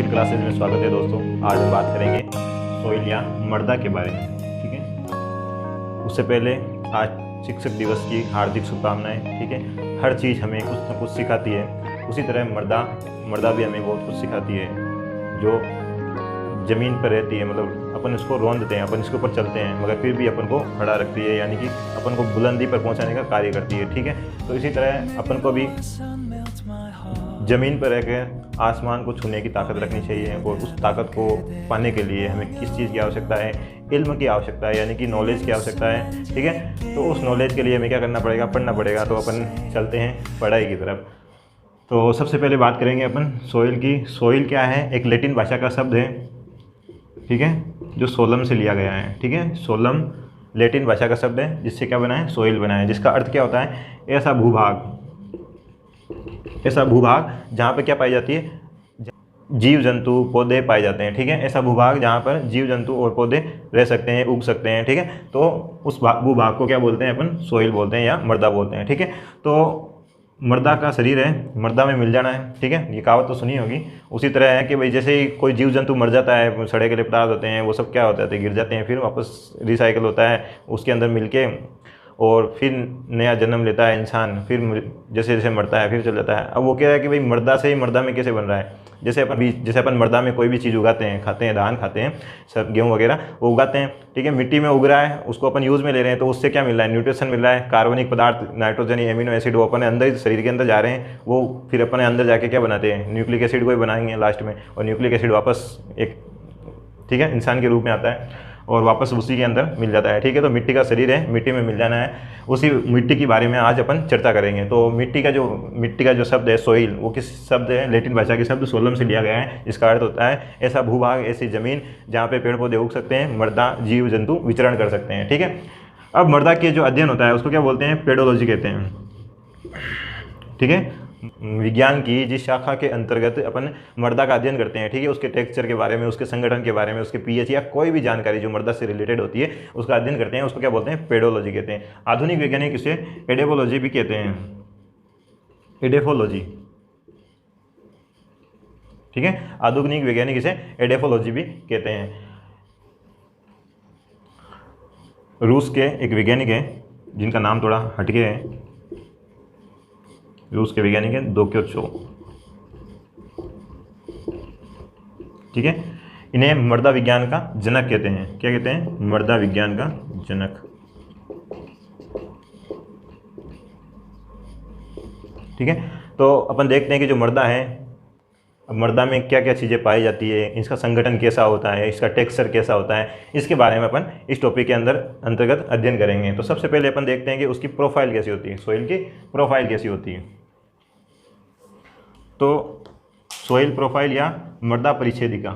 Soil classes में स्वागत है दोस्तों। आज हम बात करेंगे सॉइल या मृदा के बारे में। ठीक है, उससे पहले आज शिक्षक दिवस की हार्दिक शुभकामनाएं। ठीक है, हर चीज़ हमें कुछ न कुछ सिखाती है, उसी तरह मृदा भी हमें बहुत कुछ सिखाती है। जो ज़मीन पर रहती है, मतलब अपन इसको रौंदते हैं, अपन इसके ऊपर चलते हैं, मगर फिर भी अपन को खड़ा रखती है, यानी कि अपन को बुलंदी पर पहुंचाने का कार्य करती है। ठीक है, तो इसी तरह अपन को भी ज़मीन पर रहकर आसमान को छूने की ताकत रखनी चाहिए, और उस ताकत को पाने के लिए हमें किस चीज़ की आवश्यकता है? इल्म की आवश्यकता है, यानी कि नॉलेज की आवश्यकता है। ठीक है, तो उस नॉलेज के लिए हमें क्या करना पड़ेगा? पढ़ना पड़ेगा। तो अपन चलते हैं पढ़ाई की तरफ। तो सबसे पहले बात करेंगे अपन सॉइल की। सॉइल क्या है? एक लैटिन भाषा का शब्द है, ठीक है, जो सोलम से लिया गया है। ठीक है, सोलम लैटिन भाषा का शब्द है, जिससे क्या बना है? सॉइल बना है, जिसका अर्थ क्या होता है? ऐसा भूभाग जहाँ पे क्या पाई जाती है? जीव जंतु पौधे पाए जाते हैं। ठीक है, ऐसा भूभाग जहाँ पर जीव जंतु और पौधे रह सकते हैं, उग सकते हैं। ठीक है, तो उस भूभाग को क्या बोलते हैं? अपन सॉइल बोलते हैं या मृदा बोलते हैं। ठीक है, तो मृदा का शरीर है, मृदा में मिल जाना है। ठीक है, ये कहावत तो सुनी होगी। उसी तरह है कि भाई जैसे ही कोई जीव जंतु मर जाता है, सड़े गले पदार्थ होते हैं, वो सब क्या हो जाते हैं? गिर जाते हैं, फिर वापस रिसाइकल होता है उसके अंदर मिलके, और फिर नया जन्म लेता है इंसान, फिर जैसे जैसे मरता है फिर चल जाता है। अब वो क्या है कि भाई मृदा से ही मृदा में कैसे बन रहा है? जैसे अपन मृदा में कोई भी चीज़ उगाते हैं, खाते हैं, धान खाते हैं, सब गेहूँ वगैरह वो उगाते हैं। ठीक है, मिट्टी में उग रहा है, उसको अपन यूज़ में ले रहे हैं, तो उससे क्या मिल रहा है? न्यूट्रिशन मिल रहा है, कार्बनिक पदार्थ, नाइट्रोजन, एमिनो एसिड, वो अपने अंदर शरीर के अंदर जा रहे हैं। वो फिर अपने अंदर जाके क्या बनाते हैं? न्यूक्लिक एसिड को ही बनाएंगे लास्ट में, और न्यूक्लिक एसिड वापस एक, ठीक है, इंसान के रूप में आता है और वापस उसी के अंदर मिल जाता है। ठीक है, तो मिट्टी का शरीर है, मिट्टी में मिल जाना है। उसी मिट्टी के बारे में आज अपन चर्चा करेंगे। तो मिट्टी का जो शब्द है सॉइल, वो किस शब्द है? लैटिन भाषा के शब्द सोलम से लिया गया है, जिसका अर्थ होता है ऐसा भूभाग, ऐसी ज़मीन जहाँ पे पेड़ पौधे उग सकते हैं, मृदा, जीव जंतु विचरण कर सकते हैं। ठीक है, अब मृदा के जो अध्ययन होता है उसको क्या बोलते हैं? पेडोलॉजी कहते हैं। ठीक है, विज्ञान की जिस शाखा के अंतर्गत अपन मृदा का अध्ययन करते हैं, ठीक है, उसके टेक्सचर के बारे में, उसके संगठन के बारे में, उसके पीएच या कोई भी जानकारी जो मृदा से रिलेटेड होती है उसका अध्ययन करते हैं, उसको क्या बोलते हैं? पेडोलॉजी कहते हैं। आधुनिक वैज्ञानिक इसे एडेफोलॉजी भी कहते हैं। एडेफोलॉजी, ठीक है, आधुनिक वैज्ञानिक इसे एडेफोलॉजी भी कहते हैं। रूस के एक वैज्ञानिक है जिनका नाम थोड़ा हटके है, रूस के वैज्ञानिक है दोक्योचो। ठीक है, इन्हें मृदा विज्ञान का जनक कहते हैं। क्या कहते हैं? मृदा विज्ञान का जनक। ठीक है, तो अपन देखते हैं कि जो मृदा है, अब मृदा में क्या क्या चीज़ें पाई जाती है, इसका संगठन कैसा होता है, इसका टेक्सचर कैसा होता है, इसके बारे में अपन इस टॉपिक के अंतर्गत अध्ययन करेंगे। तो सबसे पहले अपन देखते हैं कि उसकी प्रोफाइल कैसी होती है, सॉइल की प्रोफाइल कैसी होती है। तो सॉइल प्रोफाइल या मृदा परिच्छेदिका,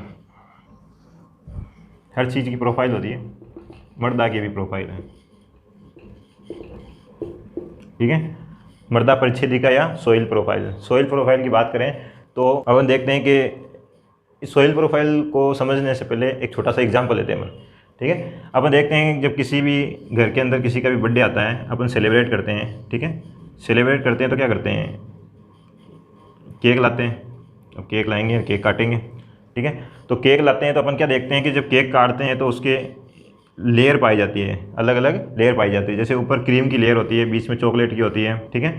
हर चीज़ की प्रोफाइल होती है, मृदा की भी प्रोफाइल है। ठीक है, मृदा परिच्छेदिका या सॉइल प्रोफाइल। सॉइल प्रोफाइल की बात करें तो अपन देखते हैं कि इस सॉइल प्रोफाइल को समझने से पहले एक छोटा सा एग्जांपल लेते हैं अपन। ठीक है, अपन देखते हैं जब किसी भी घर के अंदर किसी का भी बर्थडे आता है, अपन सेलिब्रेट करते हैं। ठीक है, सेलिब्रेट करते हैं तो क्या करते हैं? केक लाते हैं। अब केक लाएंगे, केक काटेंगे। ठीक है, तो केक लाते हैं तो अपन क्या देखते हैं कि जब केक काटते हैं तो उसके लेयर पाई जाती है, अलग अलग लेयर पाई जाती है। जैसे ऊपर क्रीम की लेयर होती है, बीच में चॉकलेट की होती है। ठीक है,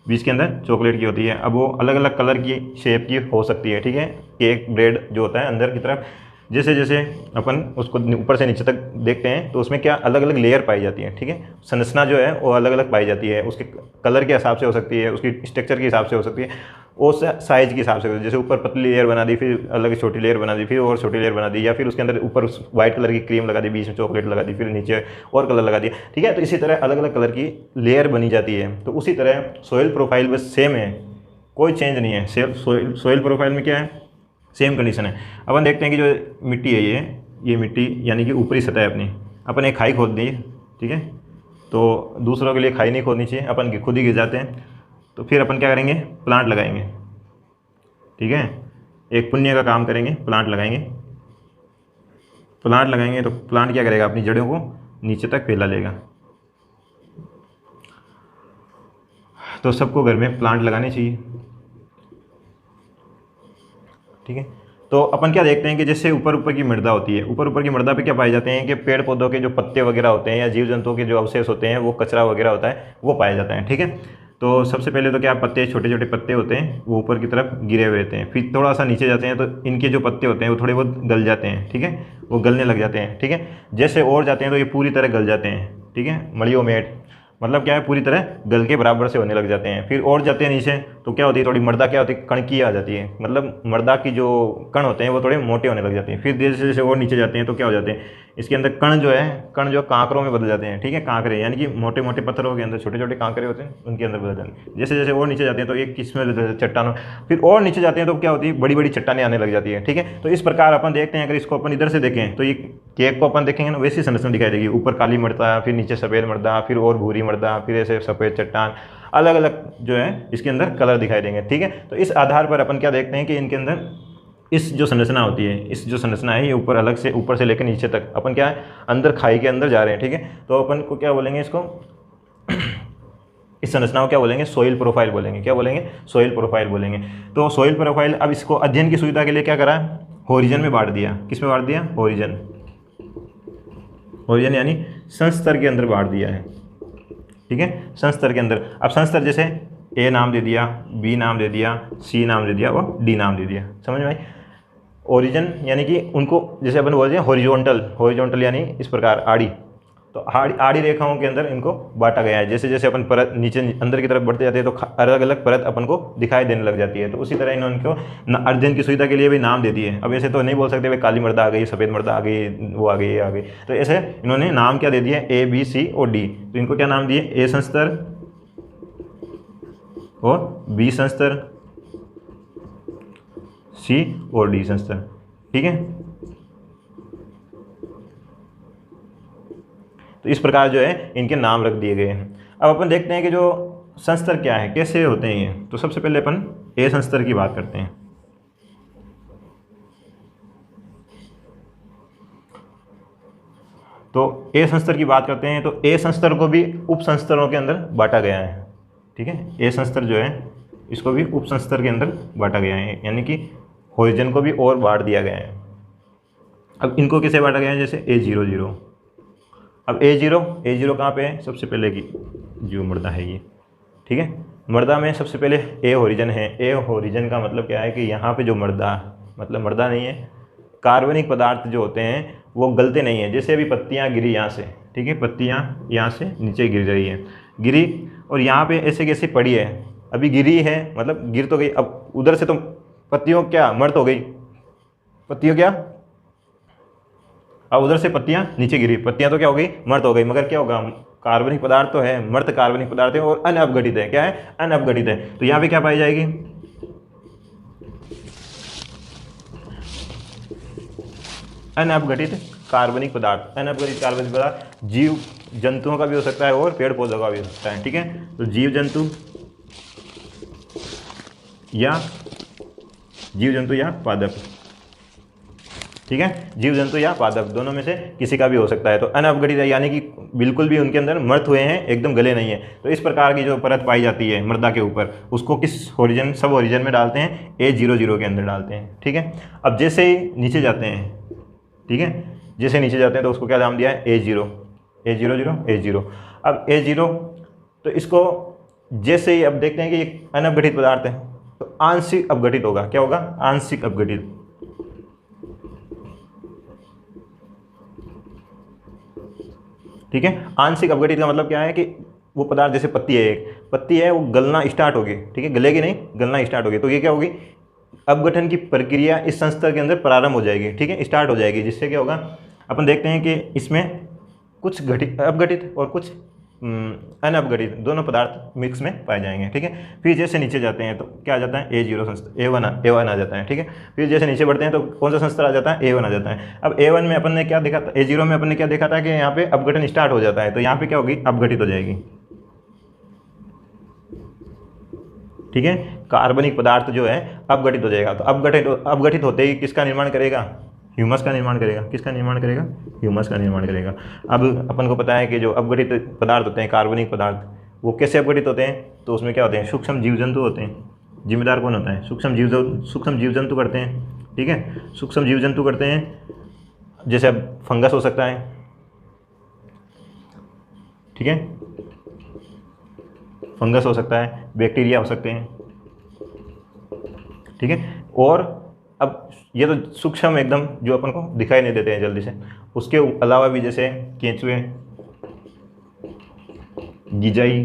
बीच के अंदर चॉकलेट की होती है। अब वो अलग अलग कलर की, शेप की हो सकती है। ठीक है, केक ब्रेड जो होता है अंदर की तरफ, जैसे जैसे अपन उसको ऊपर से नीचे तक देखते हैं तो उसमें क्या अलग अलग लेयर पाई जाती है। ठीक है, संरचना जो है वो अलग अलग पाई जाती है, उसके कलर के हिसाब से हो सकती है, उसकी स्ट्रक्चर के हिसाब से हो सकती है, उस साइज़ के हिसाब से। जैसे ऊपर पतली लेयर बना दी, फिर अलग छोटी लेयर बना दी, फिर और छोटी लेयर बना दी, या फिर उसके अंदर ऊपर वाइट कलर की क्रीम लगा दी, बीच में चॉकलेट लगा दी, फिर नीचे और कलर लगा दिया। ठीक है, तो इसी तरह अलग अलग कलर की लेयर बनी जाती है। तो उसी तरह सॉइल प्रोफाइल बस सेम है, कोई चेंज नहीं है। सॉइल प्रोफाइल में क्या है? सेम कंडीशन है। अपन देखते हैं कि जो मिट्टी है, ये मिट्टी यानी कि ऊपरी सतह है अपनी, अपन एक खाई खोद दी। ठीक है, तो दूसरों के लिए खाई नहीं खोदनी चाहिए, अपन खुद ही गिर जाते हैं। तो फिर अपन क्या करेंगे? प्लांट लगाएंगे। ठीक है, एक पुण्य का काम करेंगे, प्लांट लगाएंगे। प्लांट लगाएंगे तो प्लांट क्या करेगा? अपनी जड़ों को नीचे तक फैला लेगा। तो सबको घर में प्लांट लगाने चाहिए। ठीक है, तो अपन क्या देखते हैं कि जैसे ऊपर ऊपर की मृदा होती है, ऊपर ऊपर की मृदा पे क्या पाए जाते हैं कि पेड़ पौधों के जो पत्ते वगैरह होते हैं या जीव जंतुओं के जो अवशेष होते हैं, वो कचरा वगैरह होता है, वो पाया जाता है। ठीक है, तो सबसे पहले तो क्या पत्ते, छोटे छोटे पत्ते होते हैं, वो ऊपर की तरफ गिरे हुए रहते हैं। फिर थोड़ा सा नीचे जाते हैं तो इनके जो पत्ते होते हैं वो थोड़े बहुत गल जाते हैं। ठीक है, वो गलने लग जाते हैं। ठीक है, जैसे और जाते हैं तो ये पूरी तरह गल जाते हैं। ठीक है, मड़ियों मेट मतलब क्या है, पूरी तरह गल के बराबर से होने लग जाते हैं। फिर और जाते हैं नीचे तो क्या होती है, थोड़ी मृदा क्या होती है, कणकी आ जाती है, मतलब मृदा की जो कण होते हैं वो थोड़े मोटे होने लग जाते हैं। फिर जैसे जैसे और नीचे जाते हैं तो क्या हो जाते हैं, इसके अंदर कण जो कांकरों में बदल जाते हैं। ठीक है, कांकरे यानी कि मोटे मोटे पत्थरों के अंदर छोटे छोटे कांकरे होते हैं, उनके अंदर बदल जाते हैं। जैसे जैसे और नीचे जाते हैं तो एक किस्म चट्टानों, फिर और नीचे जाते हैं तो क्या होती है, बड़ी बड़ी चट्टानें आने लग जाती है। ठीक है, तो इस प्रकार अपन देखते हैं, अगर इसको अपन इधर से देखें तो ये केक को अपन देखेंगे ना, वैसी संरचना दिखाई देगी। ऊपर काली मृदा, फिर नीचे सफ़ेद मृदा, फिर और भूरी मृदा, फिर ऐसे सफ़ेद चट्टान, अलग अलग जो है इसके अंदर कलर दिखाई देंगे। ठीक है, तो इस आधार पर अपन क्या देखते हैं कि इनके अंदर इस जो संरचना होती है, इस जो संरचना है ये ऊपर अलग से, ऊपर से लेकर नीचे तक अपन क्या है, अंदर खाई के अंदर जा रहे हैं। ठीक है, तो अपन को क्या बोलेंगे, इसको इस संरचना को क्या बोलेंगे, सोइल प्रोफाइल बोलेंगे। क्या बोलेंगे, सोइल प्रोफाइल बोलेंगे। तो सोइल प्रोफाइल, अब इसको अध्ययन की सुविधा के लिए क्या करा, होरिजन में बांट दिया। किस में बांट दिया, होरिजन, होरिजन यानी संस्तर के अंदर बांट दिया है। ठीक है, संस्तर के अंदर। अब संस्तर जैसे ए नाम दे दिया, बी नाम दे दिया, सी नाम दे दिया और डी नाम दे दिया। समझ में आई। ओरिजिन यानी कि उनको जैसे अपन बोलते हैं हॉरिजॉन्टल, हॉरिजॉन्टल यानी इस प्रकार आड़ी, तो आड़ी रेखाओं के अंदर इनको बांटा गया है। जैसे जैसे अपन परत नीचे अंदर की तरफ बढ़ते जाते हैं तो अलग अलग परत अपन को दिखाई देने लग जाती है। तो उसी तरह इन्होंने इनको अध्ययन की सुविधा के लिए भी नाम दे दिए। अब ऐसे तो नहीं बोल सकते भाई काली मृदा आ गई, सफ़ेद मृदा आ गई, वो आ गई, ये आ गई। तो ऐसे इन्होंने नाम क्या दे दिए, ए बी सी और डी। तो इनको क्या नाम दिए, ए संस्तर और बी संस्तर, सी और डी संस्तर। ठीक है, तो इस प्रकार जो है इनके नाम रख दिए गए हैं। अब अपन देखते हैं कि जो संस्तर क्या है, कैसे होते हैं ये। तो सबसे पहले अपन ए संस्तर की बात करते हैं। तो ए संस्तर की बात करते हैं तो ए संस्तर को भी उप संस्तरों के अंदर बांटा गया है। ठीक है, ए संस्तर जो है इसको भी उप संस्तर के अंदर बांटा गया है, यानी कि होरिजन को भी और बांट दिया गया है। अब इनको किसे बांटा गया है, जैसे A00। अब A0 कहाँ पे है, सबसे पहले की जो मृदा है ये। ठीक है, मृदा में सबसे पहले ए होरिजन है। ए होरिजन का मतलब क्या है कि यहाँ पे जो मृदा, मतलब मृदा नहीं है, कार्बनिक पदार्थ जो होते हैं वो गलते नहीं हैं। जैसे अभी पत्तियाँ गिरी यहाँ से, ठीक है, पत्तियाँ यहाँ से नीचे गिर रही है, गिरी और यहाँ पे ऐसे कैसे पड़ी है, अभी गिरी है मतलब गिर तो गई। अब उधर से तो पत्तियों क्या मर्द हो गई, पत्तियों क्या, अब उधर से पत्तियां नीचे गिरी, पत्तियां तो क्या हो गई, मर्द हो गई। मगर क्या होगा, कार्बनिक पदार्थ तो है, मर्द कार्बनिक पदार्थ है और अनअपघटित है। क्या है, अनअपघटित है। तो यहाँ पे क्या पाई जाएगी, अनअपघटित कार्बनिक पदार्थ। अनअपघटित कार्बनिक पदार्थ जीव जंतुओं का भी हो सकता है और पेड़ पौधों का भी हो सकता है। ठीक है, तो जीव जंतु या पादप। ठीक है, जीव जंतु या पादप दोनों में से किसी का भी हो सकता है। तो अनअपघटित है यानी कि बिल्कुल भी उनके अंदर मृत हुए हैं, एकदम गले नहीं है। तो इस प्रकार की जो परत पाई जाती है मृदा के ऊपर, उसको किस होरिजन, सब होरिजन में डालते हैं, A00 के अंदर डालते हैं। ठीक है, अब जैसे ही नीचे जाते हैं, ठीक है, जैसे नीचे जाते हैं तो उसको क्या नाम दिया है, A0। अब A0 तो इसको जैसे ही अब देखते हैं कि एक अनअपघटित पदार्थ है तो आंशिक अपघटित होगा। क्या होगा, आंशिक अपघटित। ठीक है, आंशिक अपघटित का मतलब क्या है कि वो पदार्थ, जैसे पत्ती है, एक पत्ती है, वो गलना स्टार्ट होगी। ठीक है, गलेगी नहीं, गलना स्टार्ट होगी। तो ये क्या होगी, अपघटन की प्रक्रिया इस संस्तर के अंदर प्रारंभ हो जाएगी। ठीक है, स्टार्ट हो जाएगी, जिससे क्या होगा, अपन देखते हैं कि इसमें कुछ अपघटित और कुछ अनअपघटित दोनों पदार्थ मिक्स में पाए जाएंगे। ठीक है, फिर जैसे नीचे जाते हैं तो क्या आ जाता है, A0 संस्तर, A1 आ जाता है। ठीक है, फिर जैसे नीचे बढ़ते हैं तो कौन सा संस्तर आ जाता है, A1 आ जाता है। अब A1 में अपन ने क्या देखा था, A0 में अपन ने क्या देखा था कि यहाँ पे अपघटन स्टार्ट हो जाता है, तो यहाँ पे क्या होगी, अपघटित हो जाएगी। ठीक है, कार्बनिक पदार्थ जो है अपघटित हो जाएगा। तो अपघटित होते ही किसका निर्माण करेगा, ह्यूमस का निर्माण करेगा। किसका निर्माण करेगा, ह्यूमस का निर्माण करेगा। अब अपन को पता है कि जो अपघटित पदार्थ होते हैं, कार्बनिक पदार्थ, वो कैसे अपघटित होते हैं, तो उसमें क्या होते हैं, सूक्ष्म जीव जंतु होते हैं। जिम्मेदार कौन होता है, सूक्ष्म जीव जंतु करते हैं। ठीक है। सूक्ष्म जीव जंतु करते हैं, जैसे अब फंगस हो सकता है, ठीक है, फंगस हो सकता है, बैक्टीरिया हो सकते हैं, ठीक है। और अब ये तो सूक्ष्म एकदम जो अपन को दिखाई नहीं देते हैं जल्दी से, उसके अलावा भी जैसे केंचुए, गिजाई,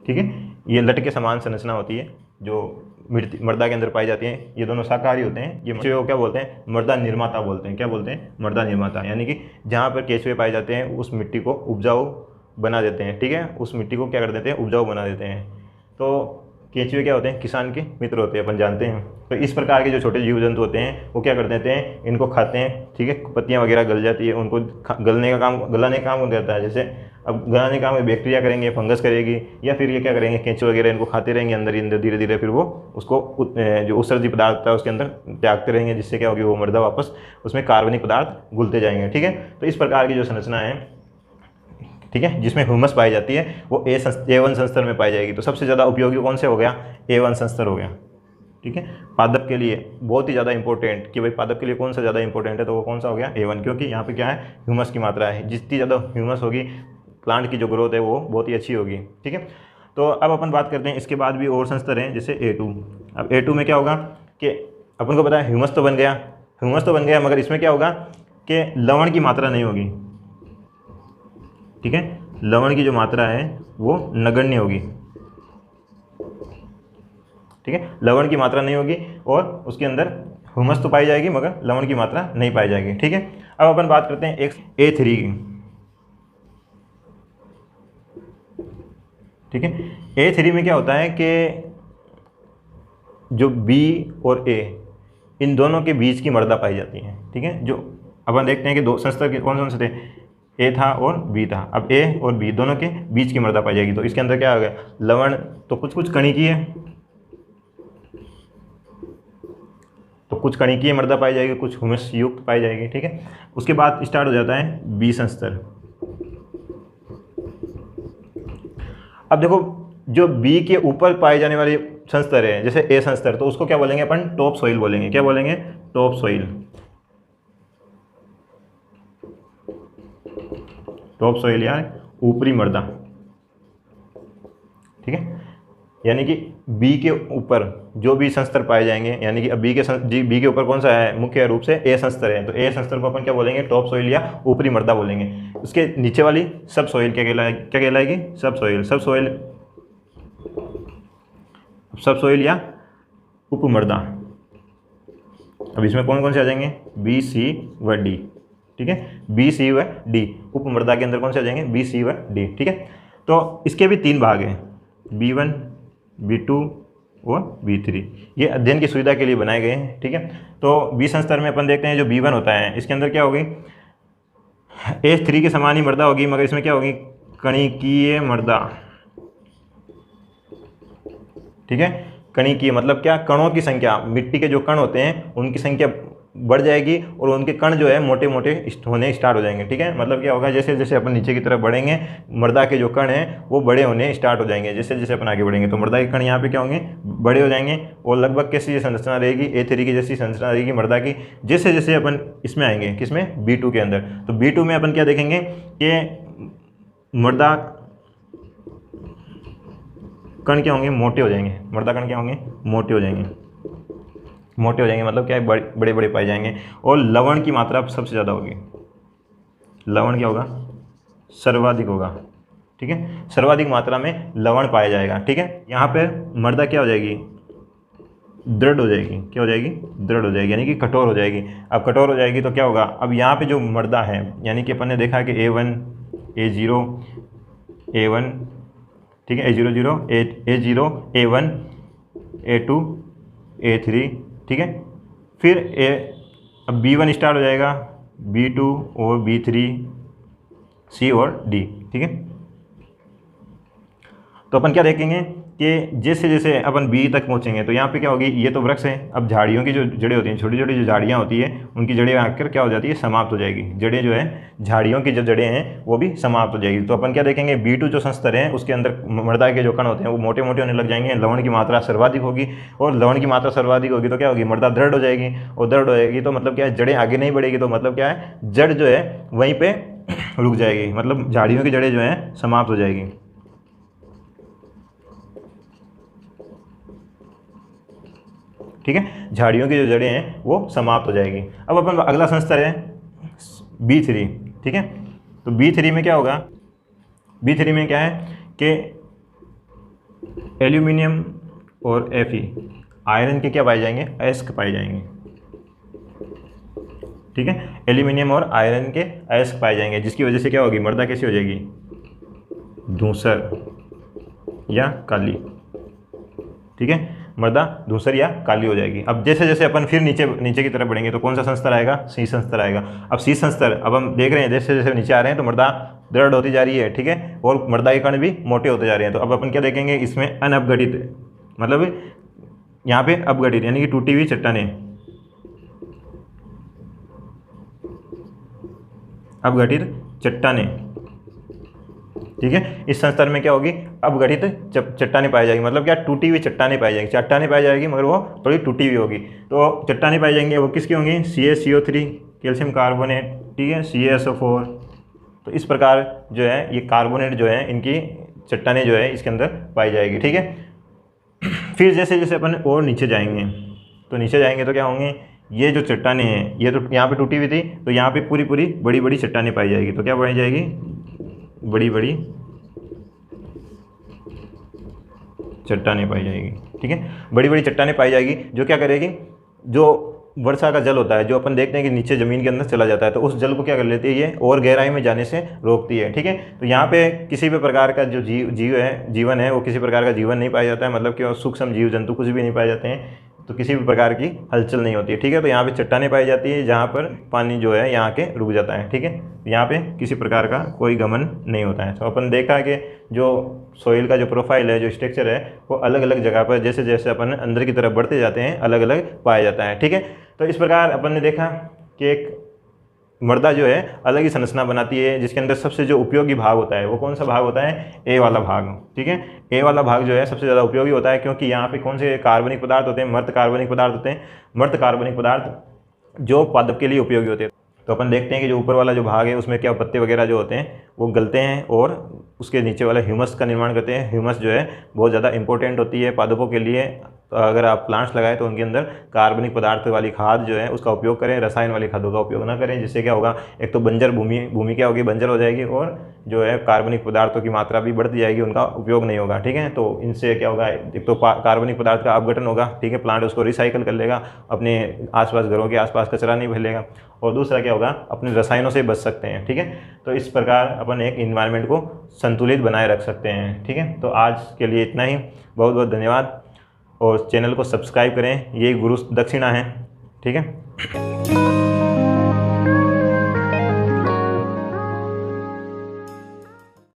ठीक है, ये लट के समान संरचना होती है जो मृदा के अंदर पाई जाती हैं। ये दोनों शाकाहारी होते हैं। ये केंचुए को क्या बोलते हैं? मृदा निर्माता बोलते हैं। क्या बोलते हैं? मृदा निर्माता, यानी कि जहाँ पर केंचुए पाए जाते हैं उस मिट्टी को उपजाऊ बना देते हैं, ठीक है, उस मिट्टी को क्या कर देते हैं? उपजाऊ बना देते हैं। तो केंचुए क्या होते हैं? किसान के मित्र होते हैं, अपन जानते हैं। तो इस प्रकार के जो छोटे जीव जंतु होते हैं वो क्या कर देते हैं? इनको खाते हैं, ठीक है, पत्तियाँ वगैरह गल जाती है, उनको गलाने का काम हो जाता है। जैसे अब गलाने का काम बैक्टीरिया करेंगे, फंगस करेगी, या फिर ये क्या करेंगे? केंचुए वगैरह इनको खाते रहेंगे अंदर ही अंदर, धीरे धीरे फिर वो उसको जो उत्सर्जी पदार्थ था उसके अंदर त्यागते रहेंगे, जिससे क्या होगी? वो मृदा वापस उसमें कार्बनिक पदार्थ घुलते जाएंगे, ठीक है। तो इस प्रकार की जो संरचना है, ठीक है, जिसमें ह्यूमस पाई जाती है वो A1 संस्तर में पाई जाएगी। तो सबसे ज़्यादा उपयोगी कौन से हो गया? A1 संस्तर हो गया, ठीक है। पादप के लिए बहुत ही ज़्यादा इंपॉर्टेंट, कि भाई पादप के लिए कौन सा ज़्यादा इंपॉर्टेंट है, तो वो कौन सा हो गया? A1, क्योंकि यहाँ पे क्या है? ह्यूमस की मात्रा है। जितनी ज़्यादा ह्यूमस होगी प्लांट की जो ग्रोथ है वो बहुत ही अच्छी होगी, ठीक है। तो अब अपन बात करते हैं, इसके बाद भी और संस्तर हैं, जैसे A2। अब A2 में क्या होगा कि अपन को पता है ह्यूमस तो बन गया, मगर इसमें क्या होगा कि लवण की मात्रा नहीं होगी, ठीक है। लवण की जो मात्रा है वो नगण्य होगी, ठीक है, लवण की मात्रा नहीं होगी, और उसके अंदर ह्यूमस तो पाई जाएगी मगर लवण की मात्रा नहीं पाई जाएगी, ठीक है। अब अपन बात करते हैं एक A3 की, ठीक है। A3 में क्या होता है कि जो B और A, इन दोनों के बीच की मृदा पाई जाती है, ठीक है। जो अपन देखते हैं कि दो संस्तर के कौन से थे? A था और B था। अब A और B दोनों के बीच की मृदा पाई जाएगी। तो इसके अंदर क्या आ गया? लवण तो कुछ कणिकीय है, तो कुछ कणिकीय मृदा पाई जाएगी, कुछ ह्यूमस युक्त पाई जाएगी, ठीक है। उसके बाद स्टार्ट हो जाता है B संस्तर। अब देखो, जो B के ऊपर पाए जाने वाले संस्तर है, जैसे A संस्तर, तो उसको क्या बोलेंगे अपन? टॉप सॉइल बोलेंगे। क्या बोलेंगे? Top soil. टॉप सॉइल या ऊपरी मृदा, ठीक है। यानी कि B के ऊपर जो भी संस्तर पाए जाएंगे, यानी कि अब B के ऊपर कौन सा है? मुख्य रूप से A संस्तर है। तो A संस्तर को अपन क्या बोलेंगे? टॉप सॉइल या ऊपरी मृदा बोलेंगे। उसके नीचे वाली सब सॉइल क्या कहलाएगी? सब सॉइल या उपमृदा। अब इसमें कौन कौन से आ जाएंगे? B, C व D, ठीक है। B, C व D उपमृदा के अंदर कौन से आ जाएंगे? B, C व D, ठीक है। तो इसके भी 3 भाग हैं, B1, B2 और B3। ये अध्ययन की सुविधा के लिए बनाए गए हैं, ठीक है। तो B संस्तर में अपन देखते हैं जो B1 होता है, इसके अंदर क्या होगी? A3 के समान ही मृदा होगी, मगर इसमें क्या होगी? कणिकीय मृदा, ठीक है। कणिकीय मतलब क्या? कणों की संख्या, मिट्टी के जो कण होते हैं उनकी संख्या बढ़ जाएगी और उनके कण जो है मोटे मोटे होने स्टार्ट हो जाएंगे, ठीक है। मतलब क्या होगा? जैसे जैसे अपन नीचे की तरफ बढ़ेंगे, मृदा के जो कण हैं वो बड़े होने स्टार्ट हो जाएंगे। जैसे जैसे अपन आगे बढ़ेंगे तो मृदा के कण यहाँ पे क्या होंगे? बड़े हो जाएंगे, और लगभग कैसी संरचना रहेगी? A3 की जैसी संरचना रहेगी मृदा की। जैसे जैसे अपन इसमें आएंगे, किसमें? B2 के अंदर, तो B2 में अपन क्या देखेंगे कि मृदा कण क्या होंगे? मोटे हो जाएंगे। मृदा कण क्या होंगे? मोटे हो जाएंगे। मतलब क्या है? बड़े बड़े पाए जाएंगे, और लवण की मात्रा सबसे ज़्यादा होगी। लवण क्या होगा? सर्वाधिक होगा, ठीक है। सर्वाधिक मात्रा में लवण पाया जाएगा, ठीक है। यहाँ पे मृदा क्या हो जाएगी? दृढ़ हो जाएगी। क्या हो जाएगी? दृढ़ हो जाएगी, यानी कि कठोर हो जाएगी। अब कठोर हो जाएगी तो क्या होगा? अब यहाँ पे जो मृदा है, यानी कि अपन ने देखा कि A1, A0, A1, ठीक है, A00, A0, A1, A2, A3, ठीक है। फिर अब B1 स्टार्ट हो जाएगा, B2 और B3, C और D, ठीक है। तो अपन क्या देखेंगे कि जैसे जैसे अपन बी तक पहुँचेंगे तो यहाँ पे क्या होगी, ये तो वृक्ष है, अब झाड़ियों की जो जड़ें होती हैं, छोटी छोटी जो झाड़ियाँ होती है उनकी जड़ें आकर क्या हो जाती है, समाप्त हो जाएगी। जड़ें जो है झाड़ियों की जो जड़ें हैं वो भी समाप्त हो जाएगी। तो अपन क्या देखेंगे, B2 जो संस्तर है उसके अंदर मृदा के जो कण होते हैं वो मोटे मोटे होने लग जाएंगे, लवण की मात्रा सर्वाधिक होगी, और लवण की मात्रा सर्वाधिक होगी तो क्या होगी, मृदा दृढ़ हो जाएगी, और दृढ़ हो जाएगी तो मतलब क्या है, जड़ें आगे नहीं बढ़ेगी, तो मतलब क्या है, जड़ जो है वहीं पे रुक जाएगी, मतलब झाड़ियों की जड़ें जो हैं समाप्त हो जाएगी। ठीक है, झाड़ियों की जो जड़ें हैं वो समाप्त हो जाएगी। अब अपन अगला संस्तर है B3। ठीक है, तो B3 में क्या होगा, B3 में क्या है कि एल्यूमिनियम और Fe आयरन के क्या पाए जाएंगे, अयस्क पाए जाएंगे। ठीक है, एल्यूमिनियम और आयरन के अयस्क पाए जाएंगे, जिसकी वजह से क्या होगी, मृदा कैसी हो जाएगी, धूसर या काली। ठीक है, मृदा धूसर या काली हो जाएगी। अब जैसे जैसे अपन फिर नीचे की तरफ बढ़ेंगे तो कौन सा संस्तर आएगा, C संस्तर आएगा। अब C संस्तर अब हम देख रहे हैं जैसे जैसे नीचे आ रहे हैं तो मृदा दृढ़ होती जा रही है। ठीक है, और मृदा के कण भी मोटे होते जा रहे हैं। तो अब अपन क्या देखेंगे, इसमें अनअपघटित, मतलब यहाँ पे अपघटित यानी कि टूटी हुई चट्टानें, अपघटित चट्टानें। ठीक है, इस संस्तर में क्या होगी, अपघटित चट्टानें पाई जाएगी, मतलब क्या, टूटी हुई चट्टानें पाई जाएगी। चट्टानें पाई जाएगी मगर वो थोड़ी टूटी हुई होगी। तो चट्टानें पाई जाएंगी, वो किसकी होंगी, CaCO3 कैल्शियम कार्बोनेट। ठीक है, CaSO4। तो इस प्रकार जो है ये कार्बोनेट जो है इनकी चट्टानें जो है इसके अंदर पाई जाएगी। ठीक है, फिर जैसे जैसे अपन और नीचे जाएंगे तो नीचे जाएंगे तो क्या होंगे, ये जो चट्टानें हैं ये तो यहाँ पे टूटी हुई थी, तो यहाँ पे पूरी पूरी बड़ी बड़ी चट्टानें पाई जाएगी। तो क्या पाई जाएगी, बड़ी बड़ी चट्टानें पाई जाएगी। ठीक है, बड़ी बड़ी चट्टानें पाई जाएगी जो क्या करेगी, जो वर्षा का जल होता है जो अपन देखते हैं कि नीचे ज़मीन के अंदर चला जाता है, तो उस जल को क्या कर लेती है ये, और गहराई में जाने से रोकती है। ठीक है, तो यहाँ पे किसी भी प्रकार का जो जीवन है वो किसी प्रकार का जीवन नहीं पाया जाता है, मतलब कि सूक्ष्म जीव जंतु कुछ भी नहीं पाए जाते हैं, तो किसी भी प्रकार की हलचल नहीं होती है। ठीक है, तो यहाँ पे चट्टानें पाई जाती है जहाँ पर पानी जो है यहाँ के रुक जाता है। ठीक है, यहाँ पे किसी प्रकार का कोई गमन नहीं होता है। तो अपन देखा कि जो सोइल का जो प्रोफाइल है, जो स्ट्रक्चर है, वो अलग अलग जगह पर जैसे जैसे अपन अंदर की तरफ बढ़ते जाते हैं अलग अलग पाया जाता है। ठीक है, तो इस प्रकार अपन ने देखा कि एक मृदा जो है अलग ही संरचना बनाती है, जिसके अंदर सबसे जो उपयोगी भाग होता है वो कौन सा भाग होता है, ए वाला भाग। ठीक है, ए वाला भाग जो है सबसे ज़्यादा उपयोगी होता है, क्योंकि यहाँ पे कौन से कार्बनिक पदार्थ होते हैं, मृत कार्बनिक पदार्थ होते हैं। मृत कार्बनिक पदार्थ जो पादप के लिए उपयोगी होते हैं। तो अपन देखते हैं कि जो ऊपर वाला जो भाग है उसमें क्या पत्ते वगैरह जो होते हैं वो गलते हैं और उसके नीचे वाला ह्यूमस का निर्माण करते हैं। ह्यूमस जो है बहुत ज़्यादा इंपॉर्टेंट होती है पादपों के लिए। तो अगर आप प्लांट्स लगाएं तो उनके अंदर कार्बनिक पदार्थ वाली खाद जो है उसका उपयोग करें, रसायन वाली खादों का उपयोग ना करें, जिससे क्या होगा, एक तो बंजर भूमि क्या होगी, बंजर हो जाएगी, और जो है कार्बनिक पदार्थों की मात्रा भी बढ़ती जाएगी, उनका उपयोग नहीं होगा। ठीक है, तो इनसे क्या होगा, एक तो कार्बनिक पदार्थ का अपघटन होगा। ठीक है, प्लांट उसको रिसाइकल कर लेगा, अपने आसपास घरों के आसपास कचरा नहीं फैलेगा, और दूसरा क्या होगा, अपने रसायनों से बच सकते हैं। ठीक है, तो इस प्रकार अपन एक इन्वायरमेंट को संतुलित बनाए रख सकते हैं। ठीक है, तो आज के लिए इतना ही, बहुत बहुत धन्यवाद, और चैनल को सब्सक्राइब करें, ये गुरु दक्षिणा है। ठीक है।